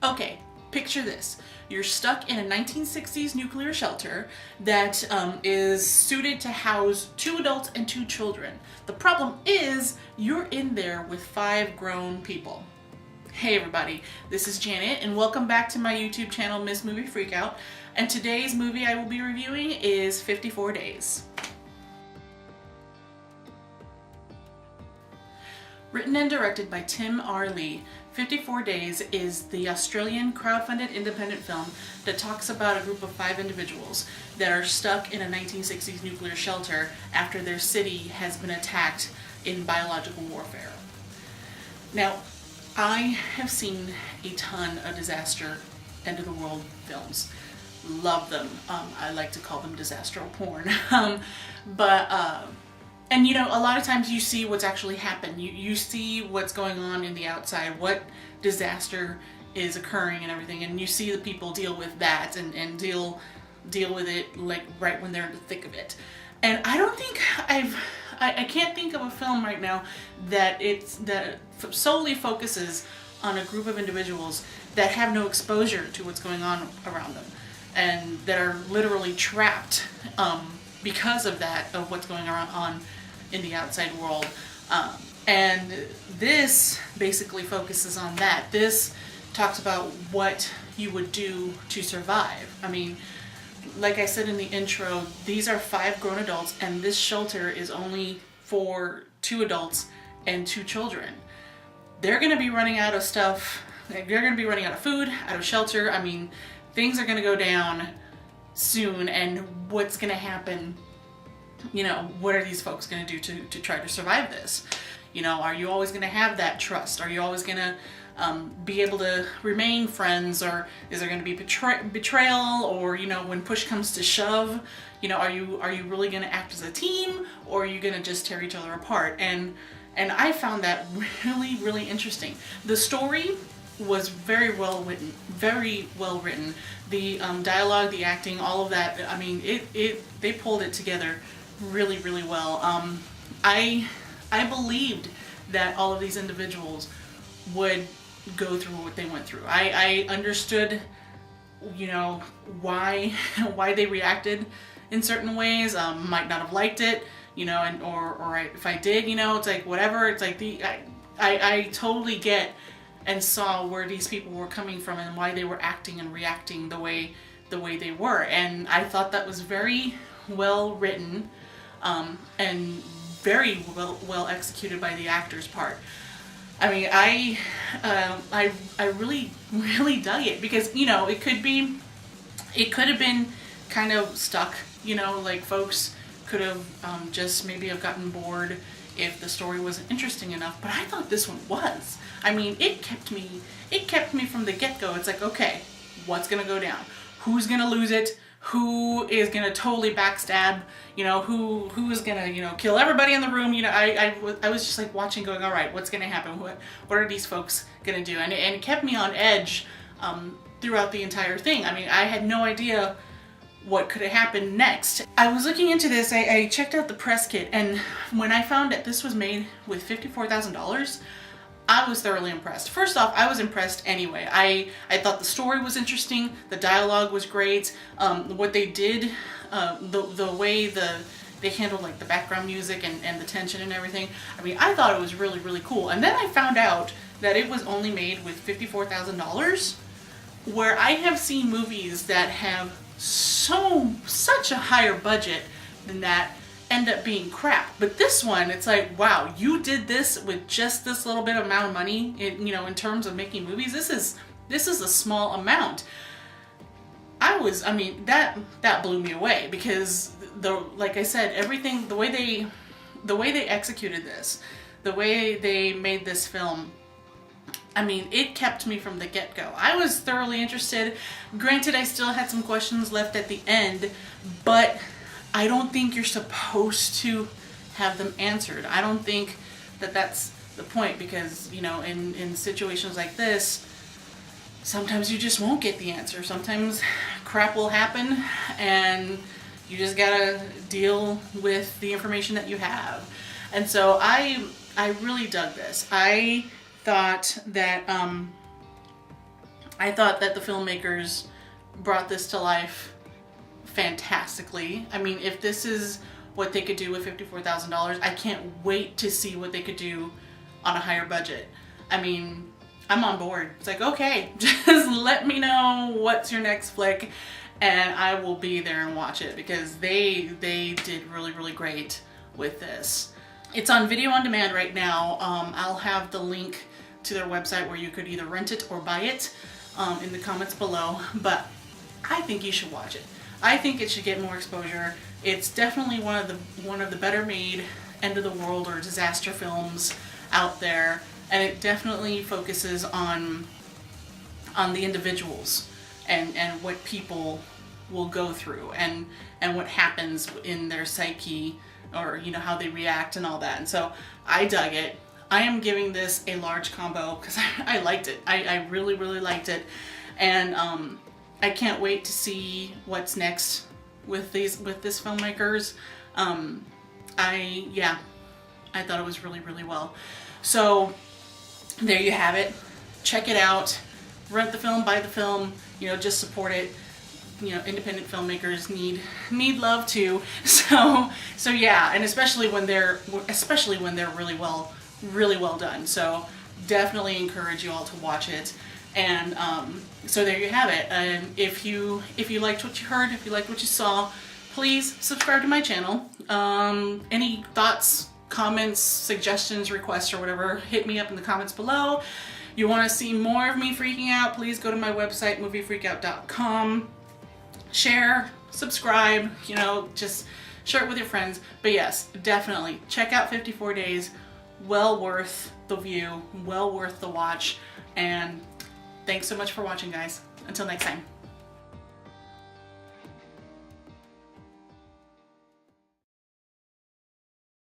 Okay, picture this. You're stuck in a 1960s nuclear shelter that is suited to house 2 adults and 2 children. The problem is you're in there with 5 grown people. Hey everybody, this is Janet and welcome back to my YouTube channel, Miss Movie Freakout. And today's movie I will be reviewing is 54 Days. Written and directed by Tim R. Lee, 54 Days is the Australian crowdfunded independent film that talks about a group of 5 individuals that are stuck in a 1960s nuclear shelter after their city has been attacked in biological warfare. Now, I have seen a ton of disaster, end of the world films. Love them. I like to call them disaster porn. And you know, a lot of times you see what's actually happened. You see what's going on in the outside, what disaster is occurring and everything, and you see the people deal with that and deal with it like right when they're in the thick of it. And I don't think I can't think of a film right now that solely focuses on a group of individuals that have no exposure to what's going on around them and that are literally trapped because of that, of what's going on in the outside world. And this basically focuses on that. This talks about what you would do to survive. I mean, like I said in the intro, these are 5 grown adults and this shelter is only for 2 adults and 2 children. They're going to be running out of stuff. They're going to be running out of food, out of shelter. I mean, things are going to go down soon, and what's going to happen? You know, what are these folks going to do to try to survive this? You know, are you always going to have that trust? Are you always going to be able to remain friends, or is there going to be betrayal? Or, you know, when push comes to shove, you know, are you really going to act as a team, or are you going to just tear each other apart? And I found that really, really interesting. The story was very well written, very well written. The dialogue, the acting, all of that. I mean, they pulled it together really, really well. I believed that all of these individuals would go through what they went through. I understood, you know, why they reacted in certain ways. Might not have liked it, you know, and or if I did, you know, it's like whatever. It's like I totally get and saw where these people were coming from and why they were acting and reacting the way they were. And I thought that was very well written and very well executed by the actors' part. I mean, I really, really dug it because, you know, it could have been kind of stuck, you know, like folks could have just maybe have gotten bored if the story wasn't interesting enough, but I thought this one was. I mean, it kept me from the get-go. It's like, okay, what's gonna go down? Who's gonna lose it? Who is gonna totally backstab? You know, who is gonna, you know, kill everybody in the room? You know, I was just like watching, going, all right, what's gonna happen? What are these folks gonna do? And it kept me on edge throughout the entire thing. I mean, I had no idea what could have happened next. I was looking into this, I checked out the press kit, and when I found that this was made with $54,000, I was thoroughly impressed. First off, I was impressed anyway. I thought the story was interesting, the dialogue was great, what they did, the way they handled like the background music and the tension and everything. I mean, I thought it was really, really cool. And then I found out that it was only made with $54,000, where I have seen movies that have such a higher budget than that end up being crap. But this one, it's like, wow, you did this with just this little bit amount of money in, you know, in terms of making movies. This is a small amount. I mean, that blew me away because like I said, everything, the way they executed this, the way they made this film, I mean, it kept me from the get-go. I was thoroughly interested. Granted, I still had some questions left at the end, but I don't think you're supposed to have them answered. I don't think that that's the point because, you know, in situations like this, sometimes you just won't get the answer. Sometimes crap will happen and you just gotta deal with the information that you have. And so I really dug this. I thought that I thought that the filmmakers brought this to life fantastically. I mean, if this is what they could do with $54,000, I can't wait to see what they could do on a higher budget. I mean, I'm on board. It's like, okay, just let me know what's your next flick and I will be there and watch it, because they did really, really great with this. It's on video on demand right now. I'll have the link to their website where you could either rent it or buy it in the comments below, but I think you should watch it. I think it should get more exposure. It's definitely one of the better made end of the world or disaster films out there, and it definitely focuses on the individuals and what people will go through and what happens in their psyche, or you know, how they react and all that. And so I dug it. I am giving this a large combo because I liked it. I really, really liked it, and I can't wait to see what's next with this filmmakers. I thought it was really, really well. So there you have it. Check it out. Rent the film, buy the film. You know, just support it. You know, independent filmmakers need love too. So yeah, and especially when they're really well done. So definitely encourage you all to watch it. And so there you have it. And if you liked what you heard, if you liked what you saw, please subscribe to my channel. Any thoughts, comments, suggestions, requests, or whatever, hit me up in the comments below. You want to see more of me freaking out, please go to my website, moviefreakout.com. Share, subscribe, you know, just share it with your friends. But yes, definitely check out 54 Days. Well worth the view, well worth the watch. And thanks so much for watching, guys. Until next time.